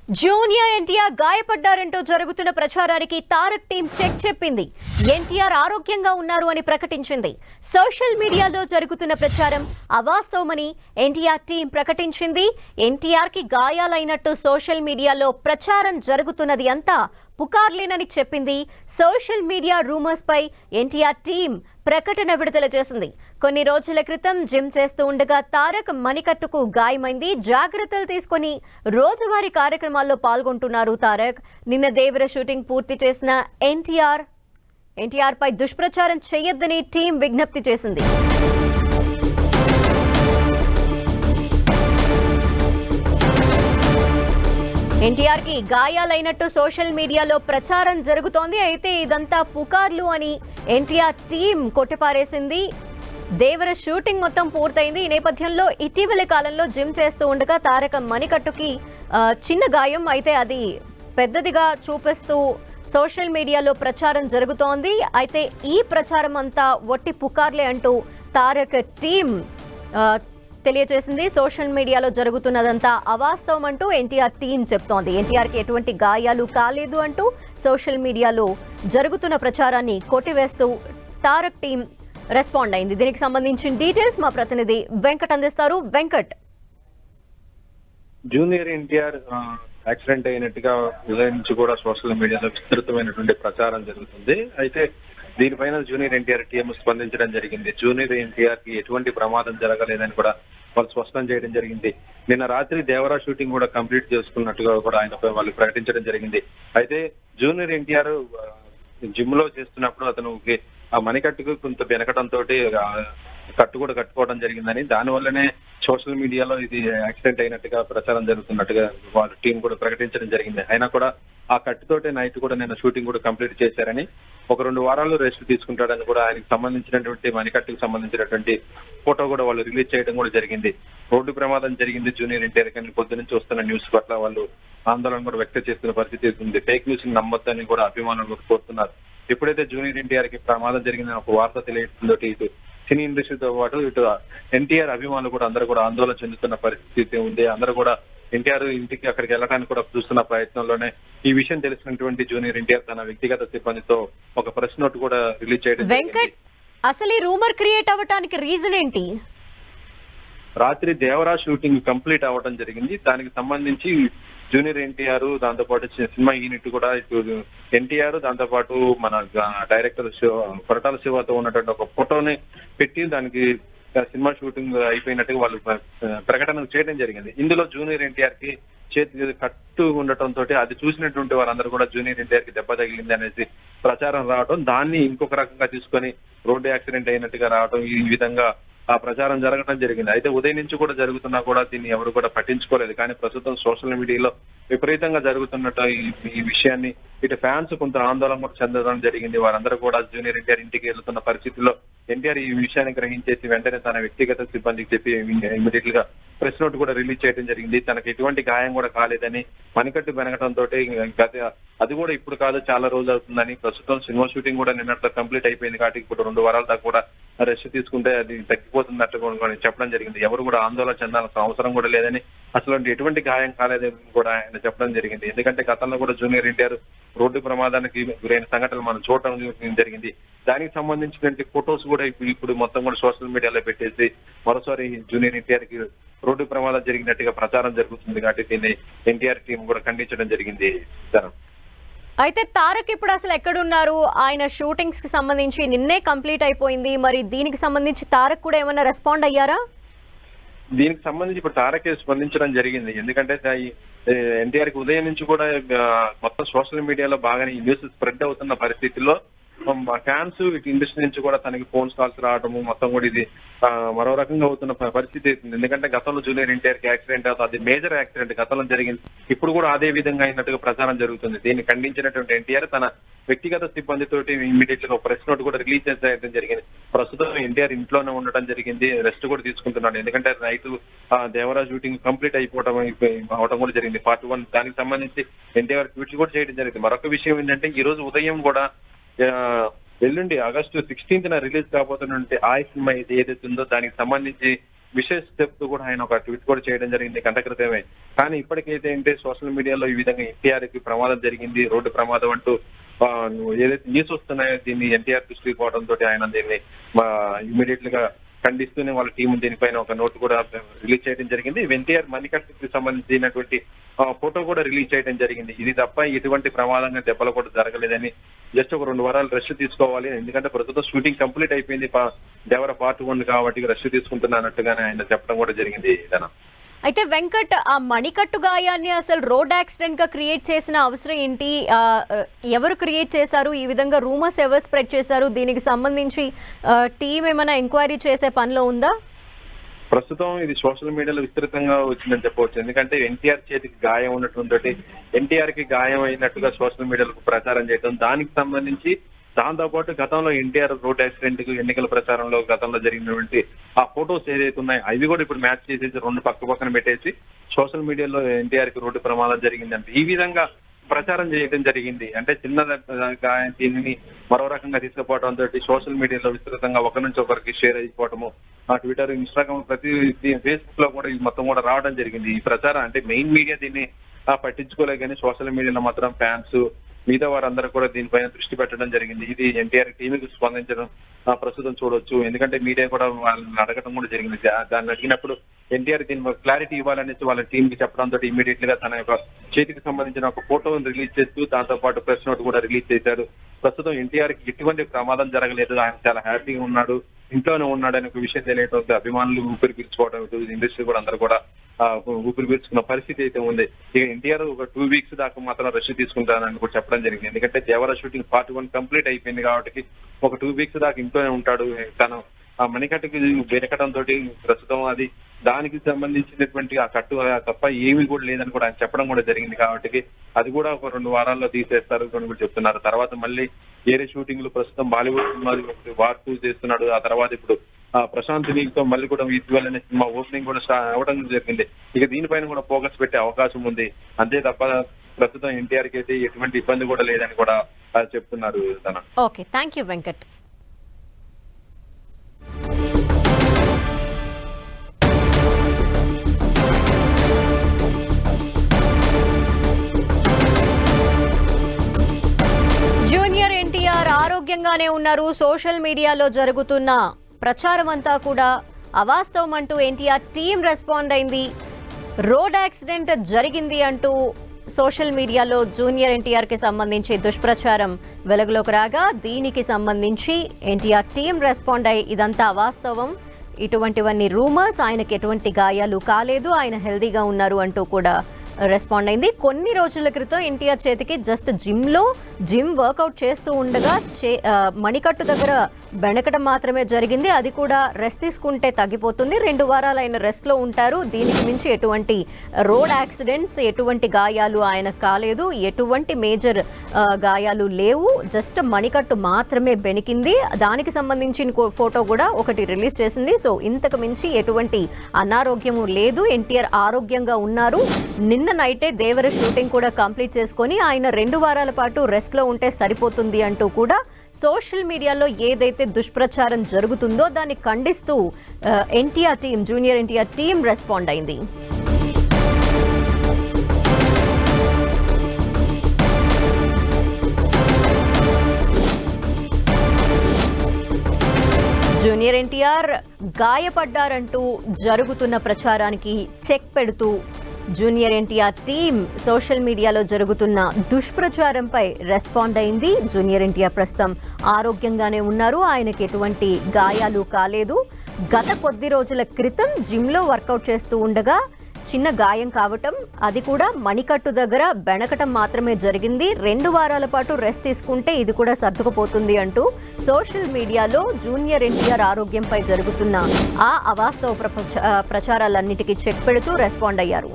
Junior NTR గాయపడ్డారంటూ జరుగుతున్న ప్రచారానికి Tarak team check చెప్పింది. ఎన్టీఆర్ ఆరోగ్యంగా ఉన్నారు అని ప్రకటించింది. సోషల్ మీడియాలో జరుగుతున్న ప్రచారం అవాస్తవమని ఎన్టీఆర్ టీం ప్రకటించింది. ఎన్టీఆర్ కి గాయాలైనట్టు సోషల్ మీడియాలో ప్రచారం జరుగుతున్నది అంతా పుకార్లేనని చెప్పింది. సోషల్ మీడియా రూమర్స్ పై ఎన్టీఆర్ టీం ప్రకటన విడుదల చేసింది. కొన్ని రోజుల క్రితం జిమ్ చేస్తూ ఉండగా తారక్ మణికట్టుకు గాయమైంది. జాగ్రత్తలు తీసుకుని రోజువారీ కార్యక్రమాల్లో పాల్గొంటున్నారు తారక్. నిన్న దేవర షూటింగ్ పూర్తి చేసిన ఎన్టీఆర్ పై దుష్ప్రచారం చేయొద్దని టీం విజ్ఞప్తి చేసింది. ఎన్టీఆర్ కి గాయాలైనట్టు సోషల్ మీడియాలో ప్రచారం జరుగుతోంది. అయితే ఇదంతా పుకార్లు అని ఎన్టీఆర్ టీం కొట్టిపారేసింది. దేవర షూటింగ్ మొత్తం పూర్తయింది. ఈ నేపథ్యంలో ఇటీవలి కాలంలో జిమ్ చేస్తూ ఉండగా తారక మణికట్టుకి చిన్న గాయం, అయితే అది పెద్దదిగా చూపిస్తూ సోషల్ మీడియాలో ప్రచారం జరుగుతోంది. అయితే ఈ ప్రచారం అంతా వట్టి పుకార్లే అంటూ తారక్ టీం తెలియజేసింది. సోషల్ మీడియాలో జరుగుతున్నదంతా అవాస్తవం అంటూ ఎన్టీఆర్ టీం చెప్తోంది. ఎన్టీఆర్కి ఎటువంటి గాయాలు కాలేదు అంటూ సోషల్ మీడియాలో జరుగుతున్న ప్రచారాన్ని కొట్టివేస్తూ తారక్ టీం రెస్పాండ్ అయింది. దీనికి సంబంధించిన డీటెయిల్స్ మా ప్రతినిధి వెంకట్ అందిస్తారు. వెంకట్, జూనియర్ ఎన్టీఆర్ యాక్సిడెంట్ అయినట్టుగా ఉదయం నుంచి కూడా సోషల్ మీడియాలో విస్తృతమైనటువంటి ప్రచారం జరుగుతుంది. అయితే దీనిపైన జూనియర్ ఎన్టీఆర్ టీఎం స్పందించడం జరిగింది. జూనియర్ ఎన్టీఆర్ కి ఎటువంటి ప్రమాదం జరగలేదని కూడా వాళ్ళు స్పష్టం చేయడం జరిగింది. నిన్న రాత్రి దేవరా షూటింగ్ కూడా కంప్లీట్ చేసుకున్నట్టుగా కూడా ఆయన వాళ్ళు ప్రకటించడం జరిగింది. అయితే జూనియర్ ఎన్టీఆర్ జిమ్ లో చేస్తున్నప్పుడు అతను ఆ మణికట్టుకు కొంత వెనకడంతో కట్టు కూడా కట్టుకోవడం జరిగిందని, దాని వల్లనే సోషల్ మీడియాలో ఇది యాక్సిడెంట్ అయినట్టుగా ప్రచారం జరుగుతున్నట్టుగా వాళ్ళ టీం కూడా ప్రకటించడం జరిగింది. అయినా కూడా ఆ కట్టుతోటే నైట్ కూడా నేను షూటింగ్ కూడా కంప్లీట్ చేశారని, ఒక 2 వారాలు రెస్ట్ తీసుకుంటాడని కూడా ఆయనకు సంబంధించినటువంటి మణికట్టుకు సంబంధించినటువంటి ఫోటో కూడా వాళ్ళు రిలీజ్ చేయడం కూడా జరిగింది. రోడ్డు ప్రమాదం జరిగింది జూనియర్ ఎన్టీఆర్ కానీ పొద్దు నుంచి వస్తున్న న్యూస్ పట్ల వాళ్ళు ఆందోళన కూడా వ్యక్తం చేస్తున్న పరిస్థితి ఉంది. ఫేక్ న్యూస్ నమ్మొద్దని కూడా అభిమానులు కూడా కోరుతున్నారు. ఎప్పుడైతే జూనియర్ ఎన్టీఆర్ కి ప్రమాదం జరిగిందని ఒక వార్త తెలియడంతో ఇటు సినీ ఇండస్ట్రీతో పాటు ఇటు ఎన్టీఆర్ అభిమానులు కూడా అందరూ కూడా ఆందోళన చెందుతున్న పరిస్థితి ఉంది. అందరూ కూడా ఎన్టీఆర్ ఇంటికి అక్కడికి వెళ్ళడానికి కూడా చూస్తున్న ప్రయత్నంలోనే ఈ విషయం తెలిసినటువంటి జూనియర్ ఎన్టీఆర్ తన వ్యక్తిగత సిబ్బందితో ఒక ప్రెస్ నోట్ కూడా రిలీజ్ చేయడం. వెంకట్, అసలు ఈ రూమర్ క్రియేట్ అవ్వడానికి రీజన్ ఏంటి? రాత్రి దేవరా షూటింగ్ కంప్లీట్ అవ్వడం జరిగింది. దానికి సంబంధించి జూనియర్ ఎన్టీఆర్, దాంతోపాటు సినిమా యూనిట్ కూడా ఇటు ఎన్టీఆర్, దాంతోపాటు మన డైరెక్టర్ కొరటాల శివతో ఉన్నటువంటి ఒక ఫోటోని పెట్టి దానికి సినిమా షూటింగ్ అయిపోయినట్టుగా వాళ్ళు ప్రకటన చేయడం జరిగింది. ఇందులో జూనియర్ ఎన్టీఆర్ కి చేతి కట్టు ఉండటంతో అది చూసినటువంటి వారందరూ కూడా జూనియర్ ఎన్టీఆర్ కి దెబ్బ తగిలింది అనేసి ప్రచారం రావడం, దాన్ని ఇంకొక రకంగా తీసుకొని రోడ్డు యాక్సిడెంట్ అయినట్టుగా రావడం, ఈ విధంగా ఆ ప్రచారం జరగడం జరిగింది. అయితే ఉదయం నుంచి కూడా జరుగుతున్నా కూడా దీన్ని ఎవరు కూడా పట్టించుకోలేదు. కానీ ప్రస్తుతం సోషల్ మీడియాలో విపరీతంగా జరుగుతున్నట్టు ఈ విషయాన్ని ఇటు ఫ్యాన్స్ కొంత ఆందోళన కూడా చెందడం జరిగింది. వారందరూ కూడా జూనియర్ ఎన్టీఆర్ ఇంటికి వెళ్తున్న పరిస్థితుల్లో ఎన్టీఆర్ ఈ విషయాన్ని గ్రహించేసి వెంటనే తన వ్యక్తిగత సిబ్బందికి చెప్పి ఇమీడియట్ గా ప్రెస్ నోట్ కూడా రిలీజ్ చేయడం జరిగింది. తనకు ఎటువంటి గాయం కూడా కాలేదని, మణికట్టు వెనకడంతో అది కూడా ఇప్పుడు కాదు చాలా రోజులు అవుతుందని, ప్రస్తుతం సినిమా షూటింగ్ కూడా నిన్నట్లో కంప్లీట్ అయిపోయింది కాబట్టి ఇప్పుడు 2 వారాల దాకా కూడా రెస్ట్ తీసుకుంటే అది తగ్గిపోతున్నట్టు చెప్పడం జరిగింది. ఎవరు కూడా ఆందోళన చెందాల్సిన అవసరం కూడా లేదని, అసలు ఎటువంటి గాయం కాలేదని కూడా ఆయన చెప్పడం జరిగింది. ఎందుకంటే గతంలో కూడా జూనియర్ ఎన్టీఆర్ రోడ్డు ప్రమాదానికి గురైన సంఘటనలు మనం చూడటం జరిగింది. దానికి సంబంధించినటువంటి ఫొటోస్ కూడా ఇప్పుడు మొత్తం కూడా సోషల్ మీడియాలో పెట్టేసి మరోసారి జూనియర్ ఎన్టీఆర్ కి రోడ్డు ప్రమాదం జరిగినట్టుగా ప్రచారం జరుగుతుంది కాబట్టి దీన్ని ఎన్టీఆర్ టీం కూడా ఖండించడం జరిగింది. అయితే తారక్ ఇప్పుడు అసలు ఎక్కడున్నారు? ఆయన షూటింగ్స్ కి సంబంధించి నిన్నే కంప్లీట్ అయిపోయింది. మరి దీనికి సంబంధించి తారక్ కూడా ఏమైనా రెస్పాండ్ అయ్యారా? దీనికి సంబంధించి ఇప్పుడు తారక్ స్పందించడం జరిగింది. ఎందుకంటే ఎన్టీఆర్ కి ఉదయం నుంచి కూడా మొత్తం సోషల్ మీడియాలో బాగానే ఈ న్యూస్ స్ప్రెడ్ అవుతున్న పరిస్థితుల్లో ఫ్యాన్స్ ఇటు ఇండస్ట్రీ నుంచి కూడా తనకి ఫోన్స్ కాల్స్ రావడము, మొత్తం కూడా ఇది మరో రకంగా అవుతున్న పరిస్థితి. ఎందుకంటే గతంలో జూనియర్ ఎన్టీఆర్ కి యాక్సిడెంట్ అది మేజర్ యాక్సిడెంట్ గతంలో జరిగింది. ఇప్పుడు కూడా అదే విధంగా అయినట్టుగా ప్రచారం జరుగుతుంది. దీన్ని ఖండించినటువంటి ఎన్టీఆర్ తన వ్యక్తిగత సిబ్బందితోటి ఇమీడియట్ గా ప్రెస్ నోట్ కూడా రిలీజ్ చేయడం జరిగింది. ప్రస్తుతం ఎన్టీఆర్ ఇంట్లోనే ఉండటం జరిగింది, రెస్ట్ కూడా తీసుకుంటున్నాడు. ఎందుకంటే నైట్ దేవరా షూటింగ్ కంప్లీట్ అవడం కూడా జరిగింది పార్ట్ 1. దానికి సంబంధించి ఎన్టీఆర్ ట్వీట్ కూడా చేయడం జరిగింది. మరొక విషయం ఏంటంటే ఈ రోజు ఉదయం కూడా ఎల్లుండి ఆగస్టు 16న రిలీజ్ కాబోతున్నటువంటి ఆ సినిమా ఏదైతే ఉందో దానికి సంబంధించి విషెస్ చెప్తూ కూడా ఆయన ఒక ట్వీట్ కూడా చేయడం జరిగింది గంట క్రితమే. కానీ ఇప్పటికైతే ఏంటి సోషల్ మీడియాలో ఈ విధంగా ఎన్టీఆర్ కి ప్రమాదం జరిగింది, రోడ్డు ప్రమాదం అంటూ ఏదైతే న్యూస్ వస్తున్నాయో దీన్ని ఎన్టీఆర్ దృష్టికి పోవడంతో ఆయన దీన్ని ఇమీడియట్ గా ఖండిస్తూనే వాళ్ళ టీం దీనిపైన ఒక నోట్ కూడా రిలీజ్ చేయడం జరిగింది. ఎన్టీఆర్ మణికట్టుకి సంబంధించినటువంటి ఫోటో కూడా రిలీజ్ చేయడం జరిగింది. ఇది తప్ప ఎటువంటి ప్రమాదంగా దెబ్బలు కూడా జరగలేదని, జస్ట్ ఒక 2 వారాలు రెస్ట్ తీసుకోవాలి, ఎందుకంటే ప్రస్తుతం షూటింగ్ కంప్లీట్ అయిపోయింది, దేవర పార్ట్ 1 కాబట్టి రెస్ట్ తీసుకుంటున్నా అన్నట్టుగానే ఆయన చెప్పడం కూడా జరిగింది. అయితే వెంకట్, ఆ మణికట్టు గాయాన్ని అసలు రోడ్ యాక్సిడెంట్ గా క్రియేట్ చేసిన అవసరం ఏంటి? ఎవరు క్రియేట్ చేశారు? ఈ విధంగా రూమర్స్ ఎవరు స్ప్రెడ్ చేశారు? దీనికి సంబంధించి టీం ఏమైనా ఎంక్వైరీ చేసే పనిలో ఉందా? ప్రస్తుతం ఇది సోషల్ మీడియాలో విస్తృతంగా వచ్చిందని చెప్పవచ్చు. ఎందుకంటే ఎన్టీఆర్ చేతికి గాయం ఉన్నటువంటి, ఎన్టీఆర్ కి గాయం అయినట్టుగా సోషల్ మీడియాలో ప్రచారం చేయడం, దానికి సంబంధించి దాంతో పాటు గతంలో ఎన్టీఆర్ రోడ్ యాక్సిడెంట్ కు ఎన్నికల ప్రచారంలో గతంలో జరిగినటువంటి ఆ ఫొటోస్ ఏదైతే ఉన్నాయో అవి కూడా ఇప్పుడు మ్యాచ్ చేసేసి 2 పక్కన పెట్టేసి సోషల్ మీడియాలో ఎన్టీఆర్ కి రోడ్డు ప్రమాదం జరిగిందంటే ఈ విధంగా ప్రచారం చేయడం జరిగింది. అంటే చిన్న గాయం దీనిని మరో రకంగా తీసుకుపోవడంతో సోషల్ మీడియాలో విస్తృతంగా ఒకరి నుంచి ఒకరికి షేర్ అయిపోవటము, ట్విట్టర్, ఇన్స్టాగ్రామ్, ప్రతి ఫేస్బుక్ లో కూడా ఇది మొత్తం కూడా రావడం జరిగింది. ఈ ప్రచారం అంటే మెయిన్ మీడియా దీన్ని పట్టించుకోలేదు, కానీ సోషల్ మీడియాలో మాత్రం ఫ్యాన్స్ మిగతా వారందరూ కూడా దీనిపైన దృష్టి పెట్టడం జరిగింది. ఇది ఎన్టీఆర్ టీంకి స్పందించడం ప్రస్తుతం చూడొచ్చు. ఎందుకంటే మీడియా కూడా వాళ్ళని అడగడం కూడా జరిగింది. దాన్ని అడిగినప్పుడు ఎన్టీఆర్ దీని క్లారిటీ ఇవ్వాలనేసి వాళ్ళ టీం కి చెప్పడంతో ఇమీడియట్ గా తన యొక్క చేతికి సంబంధించిన ఒక ఫోటోను రిలీజ్ చేస్తూ దాంతో పాటు ప్రెస్ నోట్ కూడా రిలీజ్ చేశారు. ప్రస్తుతం ఎన్టీఆర్ కి ఎటువంటి ప్రమాదం జరగలేదు, ఆయన చాలా హ్యాపీగా ఉన్నాడు, ఇంట్లోనే ఉన్నాడు అనే ఒక విషయం తెలియటం అభిమానులు ఊపిరి పీల్చుకోవడం, ఇండస్ట్రీ కూడా అందరూ కూడా ఊపిరి పీల్చుకున్న పరిస్థితి అయితే ఉంది. ఇక ఎన్టీఆర్ ఒక 2 వీక్స్ దాకా మాత్రం రెస్ట్ తీసుకుంటానని కూడా చెప్పడం జరిగింది. ఎందుకంటే దేవర షూటింగ్ పార్ట్ 1 కంప్లీట్ అయిపోయింది కాబట్టి ఒక 2 వీక్స్ దాకా ఇంట్లోనే ఉంటాడు. తను ఆ మణికట్టుకి వెనకడంతో ప్రస్తుతం అది దానికి సంబంధించినటువంటి ఆ కట్టు తప్ప ఏమీ కూడా లేదని కూడా ఆయన చెప్పడం కూడా జరిగింది. కాబట్టి అది కూడా ఒక 2 వారాల్లో తీసేస్తారు అని కూడా చెప్తున్నారు. తర్వాత మళ్ళీ వేరే షూటింగ్లు ప్రస్తుతం బాలీవుడ్ వార్ 2 చేస్తున్నాడు. ఆ తర్వాత ఇప్పుడు ప్రశాంత్ నీల్తో మళ్ళీ కూడా ఈక్వల్ అనే సినిమా ఓపెనింగ్ కూడా అవ్వడం జరిగింది. ఇక దీనిపైన కూడా ఫోకస్ పెట్టే అవకాశం ఉంది. అంతే తప్ప ప్రస్తుతం ఎన్టీఆర్ కి అయితే ఎటువంటి ఇబ్బంది కూడా లేదని కూడా చెప్తున్నారు. Okay, thank you Venkat. Junior NTR ఆరోగ్యంగానే ఉన్నారు. సోషల్ మీడియాలో జరుగుతున్న ప్రచారం అంతా కూడా అవాస్తవం అంటూ ఎన్టీఆర్ టీం రెస్పాండ్ అయింది. రోడ్ యాక్సిడెంట్ జరిగింది అంటూ సోషల్ మీడియాలో జూనియర్ ఎన్టీఆర్ కి సంబంధించి దుష్ప్రచారం వెలుగులోకి రాగా దీనికి సంబంధించి ఎన్టీఆర్ టీం రెస్పాండ్ అయ్యి ఇదంతా అవాస్తవం, ఇటువంటివన్నీ రూమర్స్, ఆయనకి ఎటువంటి గాయాలు కాలేదు, ఆయన హెల్దీగా ఉన్నారు అంటూ కూడా రెస్పాండ్ అయింది. కొన్ని రోజుల క్రితం ఎన్టీఆర్ చేతికి జస్ట్ జిమ్ వర్కౌట్ చేస్తూ ఉండగా మణికట్టు దగ్గర బెణకడం మాత్రమే జరిగింది. అది కూడా రెస్ట్ తీసుకుంటే తగ్గిపోతుంది. 2 వారాలు ఆయన రెస్ట్లో ఉంటారు. దీనికి మించి ఎటువంటి రోడ్ యాక్సిడెంట్స్, ఎటువంటి గాయాలు ఆయనకు కాలేదు, ఎటువంటి మేజర్ గాయాలు లేవు. జస్ట్ మణికట్టు మాత్రమే బెణికింది. దానికి సంబంధించిన ఫోటో కూడా ఒకటి రిలీజ్ చేసింది. సో ఇంతకు మించి ఎటువంటి అనారోగ్యము లేదు, ఎన్టీఆర్ ఆరోగ్యంగా ఉన్నారు. నిన్న నైటే దేవర షూటింగ్ కూడా కంప్లీట్ చేసుకొని ఆయన 2 వారాల పాటు రెస్ట్ లో ఉంటే సరిపోతుంది అంటూ కూడా సోషల్ మీడియాలో ఏదైతే దుష్ప్రచారం జరుగుతుందో దాన్ని ఖండిస్తూ NTR team, junior NTR team respond అయింది. జూనియర్ ఎన్టీఆర్ గాయపడ్డారంటూ జరుగుతున్న ప్రచారానికి చెక్ పెడుతూ జూనియర్ ఎన్టీఆర్ టీం సోషల్ మీడియాలో జరుగుతున్న దుష్ప్రచారంపై రెస్పాండ్ అయింది. జూనియర్ ఎన్టీఆర్ ప్రస్తుతం ఆరోగ్యంగానే ఉన్నారు, ఆయనకి ఎటువంటి గాయాలు కాలేదు. గత కొద్ది రోజుల క్రితం జిమ్లో వర్కౌట్ చేస్తూ ఉండగా చిన్న గాయం కావటం, అది కూడా మణికట్టు దగ్గర బెణకటం మాత్రమే జరిగింది. 2 వారాల పాటు రెస్ట్ తీసుకుంటే ఇది కూడా సర్దుకుపోతుంది అంటూ సోషల్ మీడియాలో జూనియర్ ఎన్టీఆర్ ఆరోగ్యంపై జరుగుతున్న ఆ అవాస్తవ ప్రచారాలన్నిటికీ చెక్ పెడుతూ రెస్పాండ్ అయ్యారు.